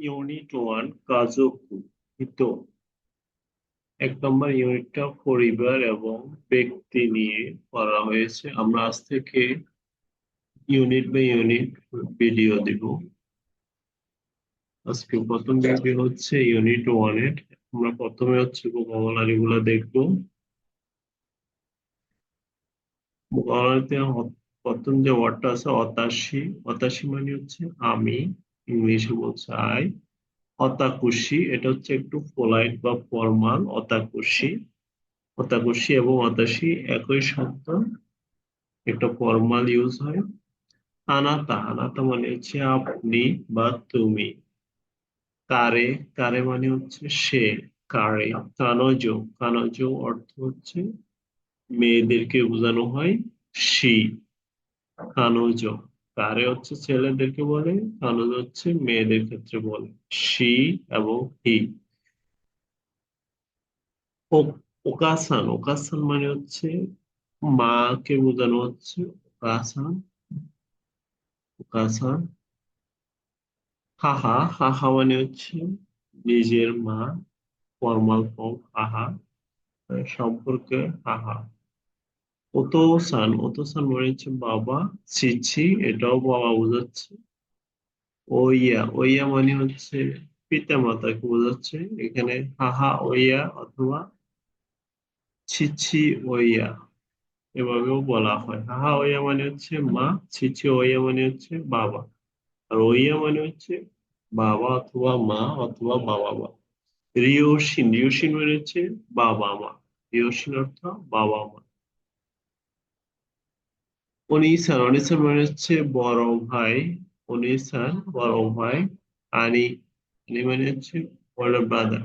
Unit 1 কাজোকু হিতো। 1 নম্বর ইউনিটটা পরিবার এবং ব্যক্তি নিয়ে করা হয়েছে। আমরা আজ থেকে ইউনিট বাই ইউনিট ভিডিও দিব। আজকে প্রথম ভিডিও হচ্ছে ইউনিট 1 এর। আমরা প্রথমে হচ্ছে ভোকাবুলারি গুলো দেখবো। ভোকাবুলারিতে প্রথম যে ওয়ার্ডটা আছে অতাশি। অতাশি মানে হচ্ছে আমি, ইংলিশে বলছে আই। অতাকুশি, এটা হচ্ছে একটু পোলাইট বা ফর্মাল। অতাকুশি, অতাকুশি এবং অতাশি একই শব্দ, একটা ফর্মাল ইউজ হয়। আনাতা, আনাতা মানে হচ্ছে আপনি বা তুমি। কারে, কারে মানে হচ্ছে সে, কারে। কানজ, কানজ অর্থ হচ্ছে মেয়েদেরকে বোঝানো হয় সি। কানজ, কারে হচ্ছে ছেলেদেরকে বলে, কানজ হচ্ছে মেয়েদের ক্ষেত্রে বলে সি এবং হি। ওকাসান, ওকাসান মানে হচ্ছে মাকে বোঝানো হচ্ছে ওকাসান, ওকাসান। হাহা, হাহা মানে হচ্ছে নিজের মা, ফর্মাল ফর্ম হাহা, সম্পর্কে হাহা। ওতোসান, ওতোসান মানে হচ্ছে বাবা। চিচি, এটাও বাবা বোঝাচ্ছে। ওইয়া, ওইয়া মানে হচ্ছে পিতা মাতাকে বোঝাচ্ছে। এখানে হাহা ওইয়া অথবা ছিছি ওইয়া এভাবেও বলা হয়। হাহা ওইয়া মানে হচ্ছে মা, ছিছি ওইয়া মানে হচ্ছে বাবা। আর ওইয়া মানে হচ্ছে বাবা অথবা মা অথবা বাবা মা। রিয়োশিন, রিয়োশিন মানে হচ্ছে বাবা মা। রিয়োশিন অর্থ বাবা মা। অনিসান, অনিসান মানে হচ্ছে বড় ভাই। অনিসান বড় ভাই। আনি, আনি মানে হচ্ছে বড় ব্রাদার।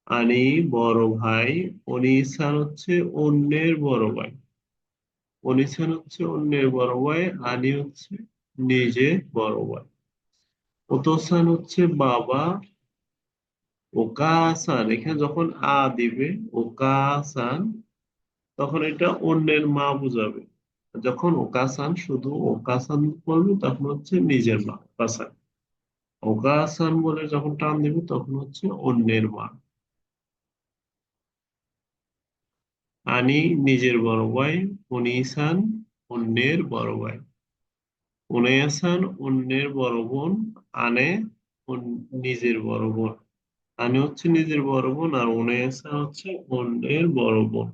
আনি বড় ভাই। অনিসান হচ্ছে অন্যের বড় ভাই। অনিসান হচ্ছে অন্যের বড় ভাই। আনি হচ্ছে নিজের বড় ভাই। ওতোসান হচ্ছে বাবা। ওকাসান, এখানে যখন দিবে ওকাসান, তখন এটা অন্যের মা বুঝাবে। যখন ওকাসান শুধু ওকাসান বলবে তখন হচ্ছে নিজের মা ওকাসান। ওকাসান বলে যখন টান দিবে তখন হচ্ছে অন্যের মা। আনি নিজের বড় ভাই। অনিসান অন্যের বড় ভাই। ওনেয়াসান অন্যের বড় বোন। আনে নিজের বড় বোন। আনে হচ্ছে নিজের বড় বোন আর ওনেয়াসান হচ্ছে অন্যের বড় বোন।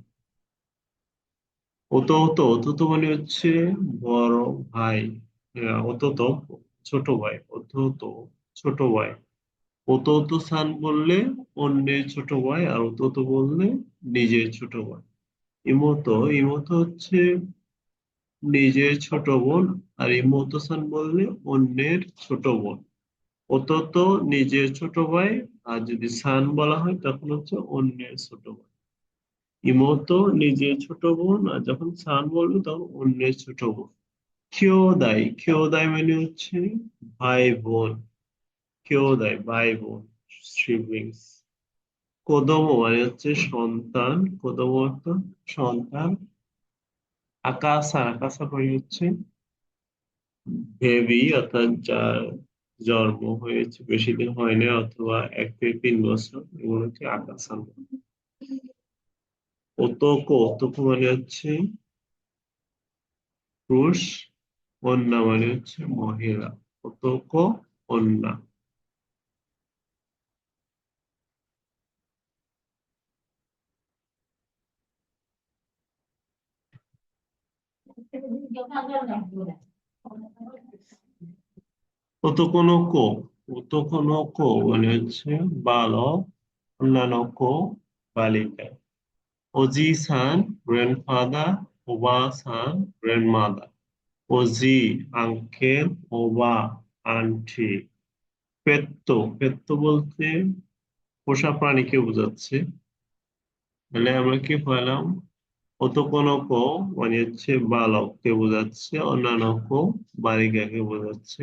অতৌতো, অতৌতো মানে হচ্ছে বড় ভাই। অতৌতো ছোট ভাই, অতৌতো ছোট ভাই। অতৌতো সান বললে অন্যের ছোট ভাই, আর অতৌতো বললে নিজের ছোট ভাই। ইমোতো, ইমোতো হচ্ছে নিজের ছোট বোন, আর ইমোতো সান বললে অন্যের ছোট বোন। অতৌতো নিজের ছোট ভাই, আর যদি সান বলা হয় তখন হচ্ছে অন্যের ছোট ভাই। ইমোতো নিজের ছোট বোন, আর যখন সান বলবে তখন অন্যের ছোট বোন। কিয়োদাই, কিয়োদাই মানে হচ্ছে ভাই বোন। কিয়োদাই ভাই বোন, সিবলিংস। কোদোমো মানে হচ্ছে সন্তান। কোদোমো অর্থ সন্তান। আকাসা, আকাসা মানে হচ্ছে বেবি, অর্থাৎ যার জন্ম হয়েছে বেশি দিন হয়নি অথবা 1 থেকে 3 বছর, এগুলোকে আকাসা বলে। ওতোকো, ওতোকো মানে হচ্ছে পুরুষ। কন্যা মানে হচ্ছে মহিলা। ওতোকো কন্যা। ওতোকোনোকো, ওতোকোনোকো মানে হচ্ছে বালক, অন্যান্য বালিকা। ওজি সান গ্র্যান্ডফাদার, ওবা সান গ্র্যান্ডমাদার। ওজি আঙ্কেল, ওবা আন্টি। পেত্তো, পেত্তো বলতে পোষা প্রাণীকে বোঝাচ্ছে। তাহলে আমরা কি পেলাম? ওতোকোনোকো মানে হচ্ছে বালককে বোঝাচ্ছে, অন্যান্য বালিকাকে বোঝাচ্ছে।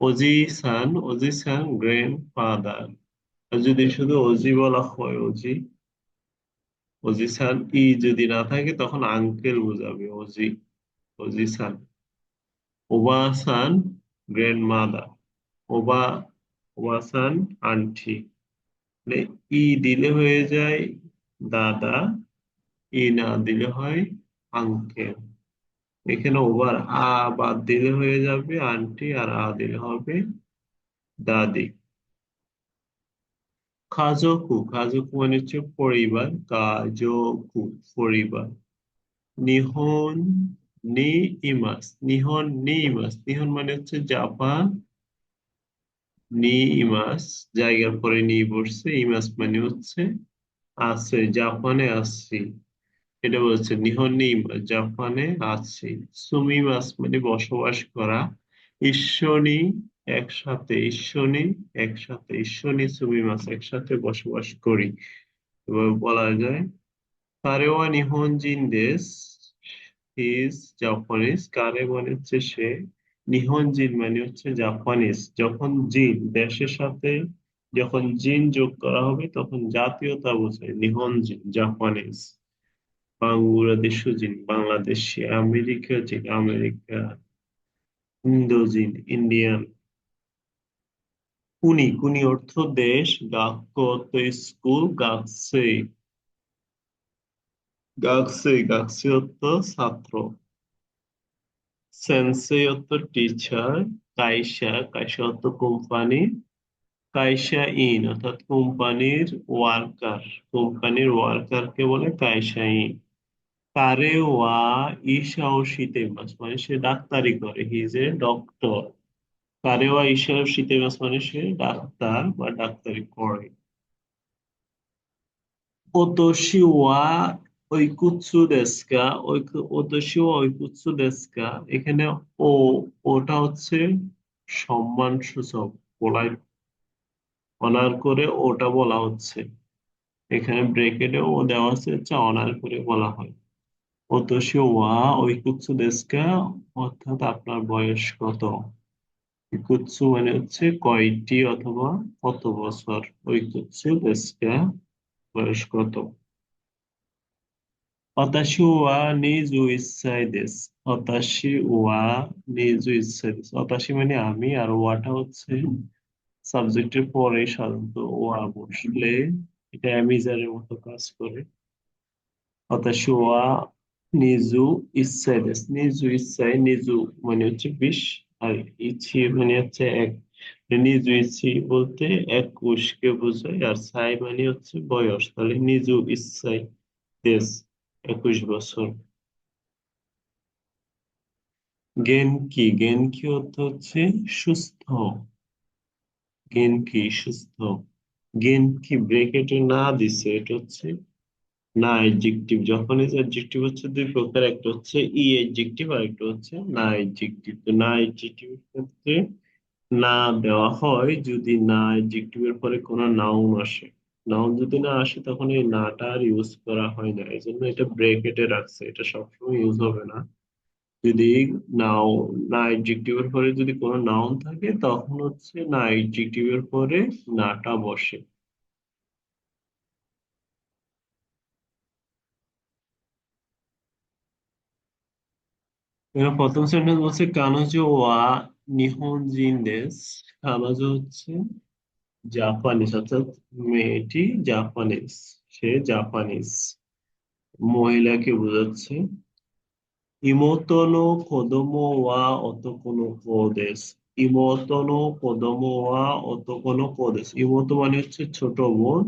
ওজি সান, ওজি সান গ্র্যান্ডফাদার। আর যদি শুধু ওজি বলা হয়, ওজি, ওজি সান ই যদি না থাকে তখন আঙ্কেল বোঝাবে ওজি, ওজি সান। ওবা সান গ্র্যান্ড মাদার। ওবা ওয়াসান আন্টি, মানে ই দিলে হয়ে যায় দাদা, ই না দিলে হয় আঙ্কেল। এখানে ওভার আ বাদ দিলে হয়ে যাবে আন্টি, আর আ দিলে হবে দাদি। কাজকু, কাজকু মানে হচ্ছে পরিবার, কাজকু পরিবার। নিহন নি ইমাস, নিহন নি ইমাস, নিহন মানে হচ্ছে জাপান, নি ইমাস জায়গার পরে নি বসছে, ইমাস মানে হচ্ছে আছে, জাপানে আছি, এটা বলছে নিহন নি ইমাস, জাপানে আছি। সুমিমাস মানে বসবাস করা। ঈশ্বনী একসাথে, ঈশ্বনী একসাথে, ঈশ্বনী সুমিমাস একসাথে বসবাস করি। এভাবে বলা যায়। কারেওয়া নিহনজিন দেশ, ইজ জাপানিজ। কারে মানে হচ্ছে সে, নিহনজিন মানে হচ্ছে জাপানিজ। যখন জিন দেশের সাথে, যখন জিন যোগ করা হবে তখন জাতীয়তা বোঝায়, নিহনজিন জাপানিজ। বাংলাদেশ জিন বাংলাদেশি, আমেরিকা জিন আমেরিকা, ইন্দোজিন ইন্ডিয়ান। কুনি, কুনি অর্থ দেশ, গাক্য অর্থ স্কুল, গাকসে, গাকসে, গাকসে অর্থ ছাত্র। সেন্সেই অর্থ টিচার। কাইসা, কাইসা অর্থ কোম্পানি। কাইসা ইন অর্থাৎ কোম্পানির ওয়ার্কার, কোম্পানির ওয়ার্কারকে বলে কাইসা ইন। কারে ওয়া ইশাও শিতেমাস মানে সে ডাক্তারি করে, হি ইজ এ ডক্টর। কারে ওয়া ইশাও শিতেমাস মানে সে ডাক্তার বা ডাক্তারি করে। ওতোশি ওয়া ওইকুৎসু দেস্কা, ওতোশি ওয়া ওইকুৎসু দেস্কা। এখানে ও, ওটা হচ্ছে সম্মান সূচক, বলাই অনার করে ওটা বলা হচ্ছে। এখানে ব্রেকেটে ও দেওয়া আছে, হচ্ছে অনার করে বলা হয়। ওতোশি ওয়া ওইকুৎসু দেস্কা অর্থাৎ আপনার বয়স কত। ইকুৎসু মানে হচ্ছে কয়টি অথবা কত বছর। ওইকুৎসু দেস্কা বয়স কত। Watashi wa nizu issai desu. Watashi wa nizu issai desu. Watashi মানে আমি, আর ওয়াটা হচ্ছে সাবজেক্টের পরে সাধারণত ওয়া বসলে এটা অ্যামিজারের মতো কাজ করে। Watashi wa nizu issai desu. Niju ইচ্ছাই, নিজু মানে হচ্ছে 20, আর ইচ্ছি মানে হচ্ছে এক। নিজু ইচ্ছি বলতে 21 কে বোঝায়, আর সাই মানে হচ্ছে বয়স, তাহলে নিজু ইচ্ছাই দেশ 21 বছর। গেনকি, গেনকি অর্থ হচ্ছে সুস্থ, গেনকি সুস্থ। গেনকি ব্রেকেটে না দিছে, এটা হচ্ছে না এডজেক্টিভ। যখন এই এডজেক্টিভ হচ্ছে দুই প্রকার, একটা হচ্ছে ই এডজেক্টিভ আর একটা হচ্ছে না এডজেক্টিভ। তো না এডজেক্টিভ ক্ষেত্রে না দেওয়া হয় যদি না এডজেক্টিভের পরে কোনো নাউন আসে। নাউন যদি না আসে তখন এই নাটা আর ইউজ করা হয় না, এই জন্য এটা ব্রেকেটে রাখছে, এটা সবসময় ইউজ হবে না। যদি নাও না এডজেক্টিভের পরে যদি কোনো নাউন থাকে তখন হচ্ছে না এডজেক্টিভের পরে নাটা বসে। এখানে প্রথম সেন্টেন্স বলছে কানোজো ওয়া নিহনজিন দেস। কানোজো হচ্ছে জাপানিজ, অর্থাৎ মেয়েটি জাপানিজ, সে জাপানিজ, মহিলাকে বোঝাচ্ছে। ইমোতো নো কোদোমো ওয়া ওতোকো নো কো দেসু। ইমোতো নো কোদোমো ওয়া ওতোকো নো কো দেসু। ইমোতো মানে হচ্ছে ছোট বোন,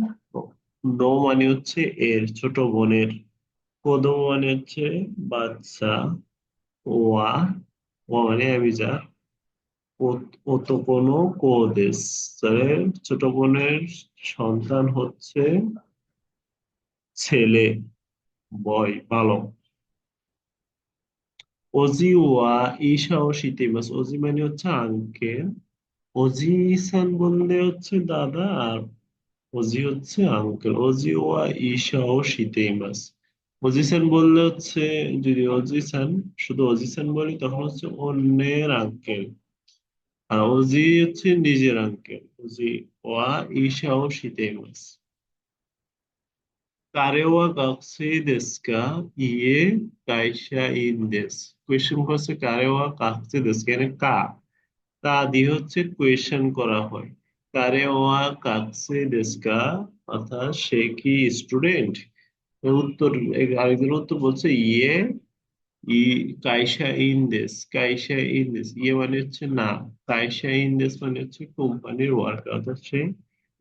নো মানে হচ্ছে এর, ছোট বোনের। কোদোমো মানে হচ্ছে বাচ্চা, ওয়া, ওয়া মানে আমি যা, ওতোকো নো কো দেসু, তাহলে ছোট বোনের সন্তান হচ্ছে ছেলে, বয়, বালক। ওজি ওয়া ঈশাও শিতেমাস। ওজি মানে হচ্ছে আঙ্কেল, ওজি সান বললে হচ্ছে দাদা, আর ওজি হচ্ছে আঙ্কেল। ওজি ওয়া ঈশাও শিতেমাস। ওজি সান বললে হচ্ছে, যদি ওজি সান, শুধু ওজি সান বলি তখন হচ্ছে অন্যের আঙ্কেল, আর ওজি হচ্ছে নিজের আঙ্কেল। ওজি ওয়া ঈশাও শিতেমাস। কারে ওয়া গাকুসেই দেসু কা? ইয়ে কাইশা ইন দেসু। কোয়েশ্চেন করছে কারে ওয়া গাকুসেই দেসু কা? এখানে কা, তা দিয়ে হচ্ছে কোয়েশ্চেন করা হয়। কারে ওয়া কাকসে দেস্কা, অর্থাৎ সে কি স্টুডেন্ট? উত্তর, আরেকজন উত্তর বলছে ইয়ে ই কাইসা ইন দেশ, কাইসা ইন দেশ, ইয়ে মানে হচ্ছে না, কাইসা ইন দেশ মানে হচ্ছে কোম্পানির ওয়ার্কার, অর্থাৎ সে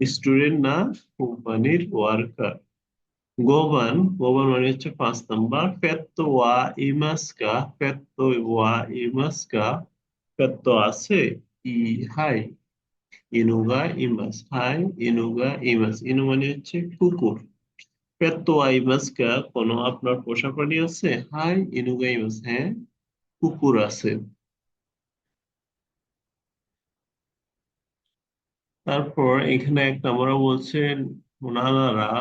স্টুডেন্ট না, কোম্পানির ওয়ার্কার। গোবান, গোবান মানে হচ্ছে 5 নাম্বার। পেত্তো ওয়া ইমাস্কা, পেত্তো ওয়া ইমাস্কা, পেত্তো আছে, ই হাই, ইনুগা ইমাস, হাই ইনুগা ইমাস, ইনু মানে হচ্ছে কুকুর। পেত্তো ওয়া ইমাস্কা, কোনো আপনার পোষা প্রাণী আছে? হাই ইনুগা ইমাস, হ্যাঁ কুকুর আছে। তারপর এখানে একটা আমরা বলছেন ওনারা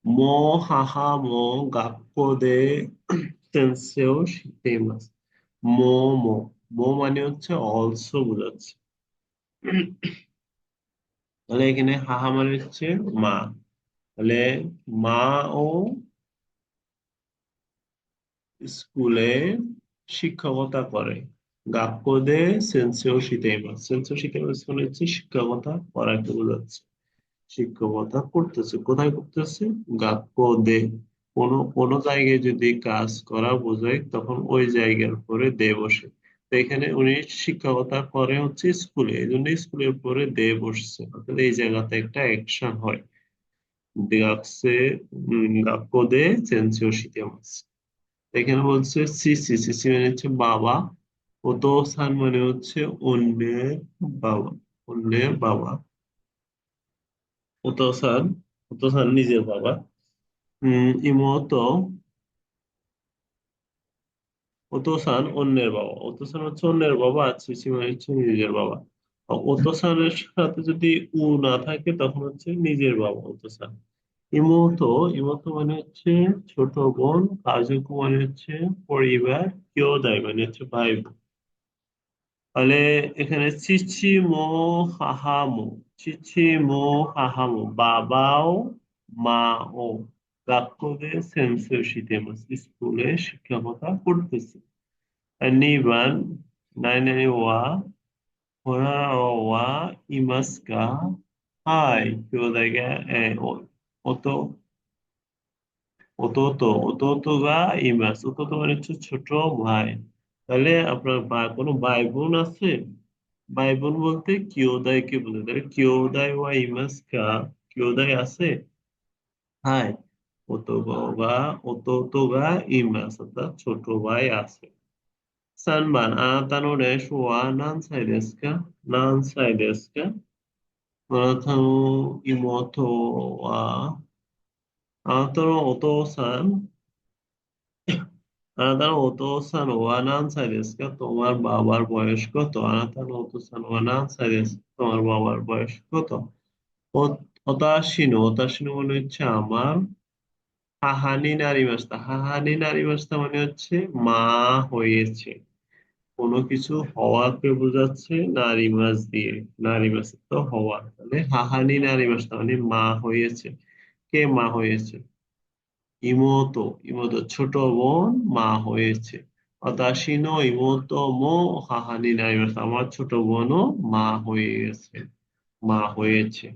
মো হাহা মো গাক্কো দে সেন্সেও শিতেইমাস। মো মো, মো মানে হচ্ছে অলসো বোঝাচ্ছে। তাহলে এখানে হাহা মানে হচ্ছে মা, তাহলে মা ও স্কুলে শিক্ষকতা করে। গাক্কো দে সেন্সেও শিতেইমাস, সেন্সেও শিতেইমাস মানে হচ্ছে শিক্ষকতা করাকে বোঝাচ্ছে। শিক্ষকতা করতেছে, কোথায় করতেছে? গাক্য দে। কোনো কোনো জায়গায় যদি কাজ করা বোঝায় তখন ওই জায়গার পরে দে বসে। তো এখানে উনি শিক্ষকতা করে হচ্ছে স্কুলে, এই জন্য স্কুলের পরে দে বসছে, অর্থাৎ এই জায়গাতে একটা অ্যাকশন হয়। গাকসে গাক্য দে সেন্সিও শিতেমাস। এখানে বলছে সিসি, সিসি মানে হচ্ছে বাবা। ওতো সান মানে হচ্ছে অন্যের বাবা, অন্যের বাবা। ওতো ওতো সান নিজের বাবা। ইমোতো, ওতোসান অন্যের বাবা, ওতোসান হচ্ছে অন্যের বাবা, আর চিচি মানে হচ্ছে নিজের বাবা। ওতোসানের সাথে যদি উ না থাকে তখন হচ্ছে নিজের বাবা ওতোসান। ইমোতো, ইমোতো মানে হচ্ছে ছোট বোন, কাজুকু মানে হচ্ছে পরিবার, কিয়োদাই মানে হচ্ছে ভাই বোন। তাহলে এখানে চিচি মো হাহামো, চিচি মো হাহামো, বাবাও মাও গাক্কুরে সেন্সেও শিতেমাস, স্কুলে শিক্ষকতা করতেছে। নিবান নাইনাই ওয়া হোরা ওয়া ইমাস্কা, হাই কিয়োদাই গা অতো, অতোতো গা ইমাস, অতোতো মানে হচ্ছে ছোট ভাই। তাহলে আপনার কোনো ভাই বোন আছে? ভাই বোন বলতে কিয়োদাই কে বোঝায়, তাহলে কিয়োদাই ওয়া ইমাস কা, কিয়োদাই আছে? হাই অতোতো গা ইমাস, অর্থাৎ ছোট ভাই আছে। সানবান আনাতা নো দেশো ওয়া নানসাই দেশু কা, নানসাই দেশু কা, আনাতা নো ইমোতো ওয়া, আনাতা নো ওতোসান, আনাতা নো ওতোসান ওয়া নানসাই দেশু কা, তোমার বাবার বয়স কত? আনাতা নো ওতোসান ওয়া নানসাই দেশু, তোমার বাবার বয়স কত? ওতাশি নো, ওতাশি নো মানে হচ্ছে আমার। হাহানি নারিমাস্তা, হাহানি নারিমাস্তা মানে হচ্ছে মা হয়েছে। কোনো কিছু হওয়াকে বোঝাচ্ছে নারী মাছ দিয়ে, নারী মাছ তো হওয়া, তাহলে হাহানি নারী মাছ মানে মা হয়েছে। কে মা হয়েছে? ইমোতো, ইমোতো ছোট বোন মা হয়েছে। অতাশিনো ইমোতো মো হাহানি নারী মাছ, আমার ছোট বোনও মা হয়ে গেছে, মা হয়েছে।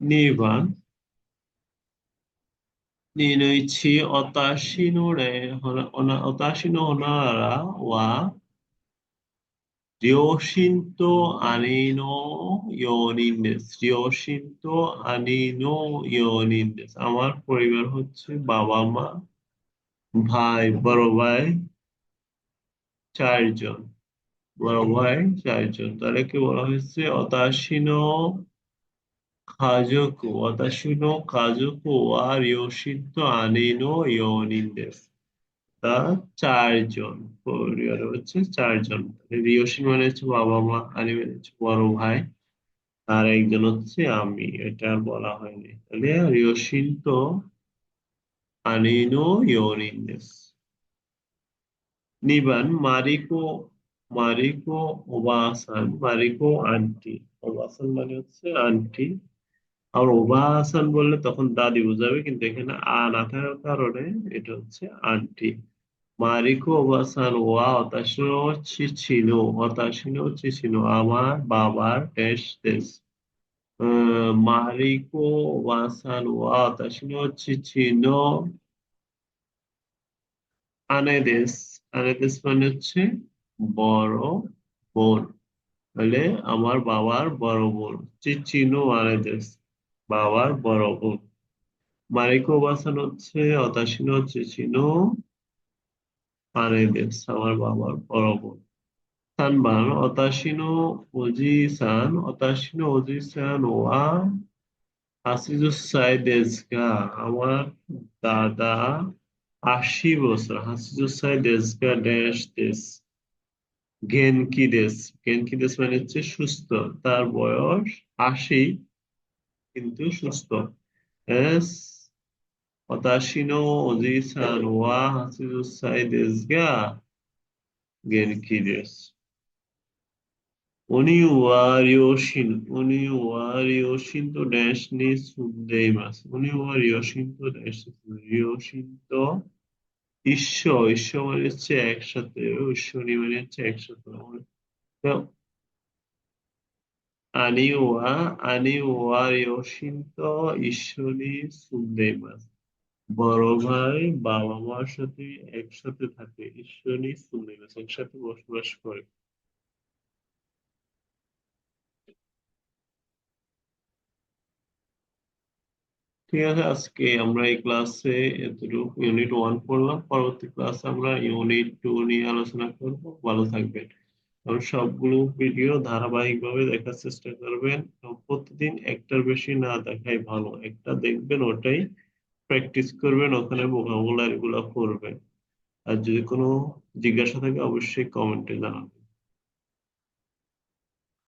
নিবান নিনুইছি অতাশিনো রে, অতাশিনো হনারা ওয়া রিওশিনতো আনিনো ইয়োনিন্দেস, রিওশিনতো আনিনো ইয়োনিন্দেস, আমার পরিবার হচ্ছে বাবা মা, ভাই, বড় ভাই 4 জন, বড় ভাই 4 জন। তাহলে কি বলা হয়েছে? অতাশিনো কাজুকু, অতাশিনো কাজুকু আর রিওশিনতো আনিনো ইয়োনিন্দেস, তা 4 জন, পরিবার হচ্ছে 4 জন। রিওশিন মানে হচ্ছে বাবা মা, আনি মানে হচ্ছে বড় ভাই, আর একজন হচ্ছে আমি, এটা আর বলা হয়নি। তাহলে রিওশিন তো আনিনো ইয়োনিন দেsu। নিবান মারিকো, মারিকো ওবাসান, মারিকো আন্টি, ওবাসান মানে হচ্ছে আন্টি। আর ওবাসান বললে তখন দাদি বোঝাবে, কিন্তু এখানে না থাকার কারণে এটা হচ্ছে আন্টি। মারিকো ওবাসান ওয়া ওতাশিনো চিচিনো ওতাশিনো চিচিনো আমার বাবার ড্যাশ দেশ মারিকো ওবাসান ওয়া ওতাশিনো চিচিনো আনেদেস আনেদেস মানে হচ্ছে বড় বোন, তাহলে আমার বাবার বড় বোন চিচিনো আনেদেস, বাবার বড় বোন। মারিকো ওবাসান হচ্ছে অতাশিনো চিচিনো আনেদেস, আমার বাবার বড় বোন। সানবান অতাশিনো ওজি-সান অতাশিনো ওজি-সান ওয়া হাসিজুসাই দেস্কা, আমার দাদা 80 বছর, হাসিজুসাই দেস্কা ড্যাশ দেশ গেনকি দেশ, গেনকি দেশ মানে হচ্ছে সুস্থ, তার বয়স 80 কিন্তু সুস্থ। এস অতাশিনো ওজি-সান ওয়া হাসিজুসাই দেস্কা গেনকি দেশ। Oni wa ryoshin to dash ni sundeimasu. Oni wa ryoshin to dash ryoshin to ঈশ্ব মানে হচ্ছে একসাথে, ঈশ্বরী মানে হচ্ছে একসাথে। তো আনি ওয়া আনি ওয়া ryoshin to ঈশ্বরী sundeimasu। বড় ভাই বাবা মার সাথে একসাথে থাকে, ঈশ্বরী sundeimasu একসাথে বসবাস করে। ঠিক আছে, আজকে আমরা এই ক্লাসে এতটুকু ইউনিট 1 পড়লাম। পরবর্তী ক্লাসে আমরা ইউনিট 2 নিয়ে আলোচনা করব। ভালো থাকবেন এবং সবগুলো ভিডিও ধারাবাহিকভাবে দেখার চেষ্টা করবেন এবং প্রতিদিন একটার বেশি না দেখাই ভালো, একটা দেখবেন ওটাই প্র্যাকটিস করবেন, ওখানে ভোকাবুলারি গুলো করবেন। আর যদি কোনো জিজ্ঞাসা থাকে অবশ্যই কমেন্টে জানাবেন।